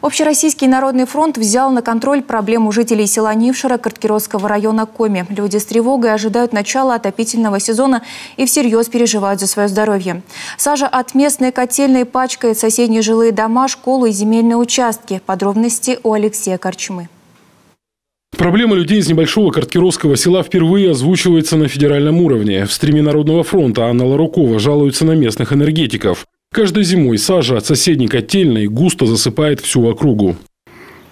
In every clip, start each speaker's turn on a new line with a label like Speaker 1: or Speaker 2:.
Speaker 1: Общероссийский народный фронт взял на контроль проблему жителей села Нившера Карткиросского района Коми. Люди с тревогой ожидают начала отопительного сезона и всерьез переживают за свое здоровье. Сажа от местной котельной пачкает соседние жилые дома, школы и земельные участки. Подробности у Алексея Корчмы.
Speaker 2: Проблема людей из небольшого карткиросского села впервые озвучивается на федеральном уровне. В стриме Народного фронта Анна Ларукова жалуется на местных энергетиков. Каждой зимой сажа от соседней котельной густо засыпает всю округу.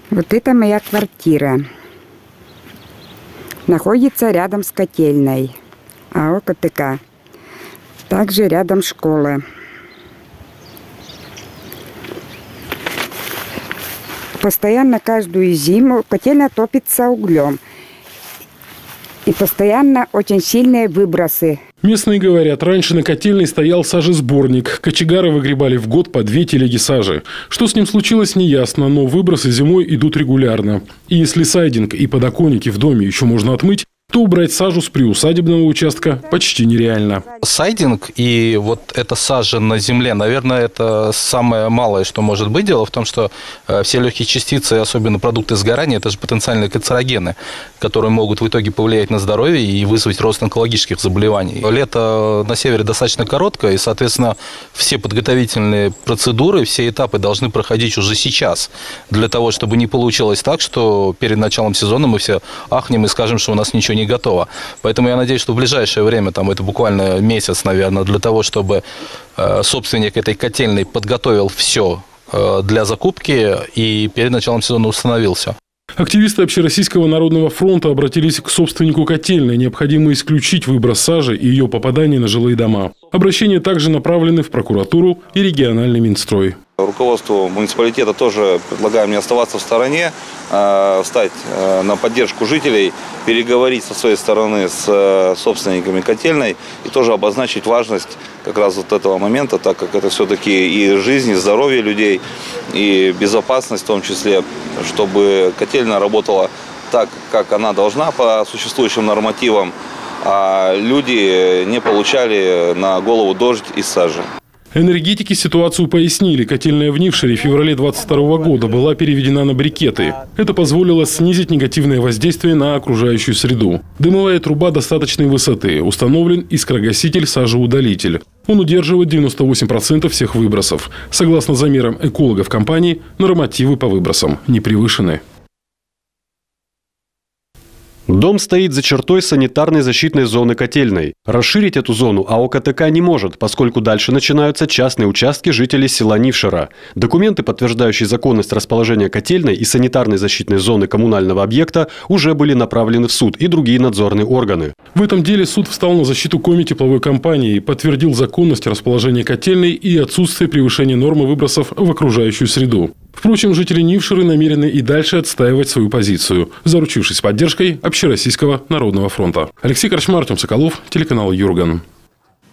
Speaker 3: Вот это моя квартира. Находится рядом с котельной АО КТК. Также рядом школа. Постоянно каждую зиму котельная топится углем. И постоянно очень сильные выбросы.
Speaker 2: Местные говорят, раньше на котельной стоял сажесборник. Кочегары выгребали в год по 2 телеги сажи. Что с ним случилось, неясно, но выбросы зимой идут регулярно. И если сайдинг и подоконники в доме еще можно отмыть, то убрать сажу с приусадебного участка почти нереально.
Speaker 4: Сайдинг и вот эта сажа на земле, наверное, это самое малое, что может быть. Дело в том, что все легкие частицы, особенно продукты сгорания, это же потенциальные канцерогены, которые могут в итоге повлиять на здоровье и вызвать рост онкологических заболеваний. Лето на севере достаточно короткое, и, соответственно, все подготовительные процедуры, все этапы должны проходить уже сейчас, для того, чтобы не получилось так, что перед началом сезона мы все ахнем и скажем, что у нас ничего не готово. Поэтому я надеюсь, что в ближайшее время, это буквально месяц, наверное, для того, чтобы собственник этой котельной подготовил все для закупки и перед началом сезона установил все.
Speaker 2: Активисты Общероссийского народного фронта обратились к собственнику котельной. Необходимо исключить выброс сажи и ее попадание на жилые дома. Обращения также направлены в прокуратуру и региональный Минстрой.
Speaker 5: Руководству муниципалитета тоже предлагаем не оставаться в стороне, встать на поддержку жителей, переговорить со своей стороны с собственниками котельной и тоже обозначить важность как раз вот этого момента, так как это все-таки и жизнь, и здоровье людей, и безопасность в том числе, чтобы котельная работала так, как она должна по существующим нормативам, а люди не получали на голову дождь из сажи.
Speaker 2: Энергетики ситуацию пояснили. Котельная в Нившере в феврале 2022 года была переведена на брикеты. Это позволило снизить негативное воздействие на окружающую среду. Дымовая труба достаточной высоты. Установлен искрогаситель-сажеудалитель. Он удерживает 98% всех выбросов. Согласно замерам экологов компании, нормативы по выбросам не превышены.
Speaker 6: Дом стоит за чертой санитарной защитной зоны котельной. Расширить эту зону АО КТК не может, поскольку дальше начинаются частные участки жителей села Нившера. Документы, подтверждающие законность расположения котельной и санитарной защитной зоны коммунального объекта, уже были направлены в суд и другие надзорные органы.
Speaker 2: В этом деле суд встал на защиту Коми тепловой компании и подтвердил законность расположения котельной и отсутствие превышения нормы выбросов в окружающую среду. Впрочем, жители Нившеры намерены и дальше отстаивать свою позицию, заручившись поддержкой Общероссийского народного фронта. Алексей Корчмы, Артем Соколов, телеканал Юрган.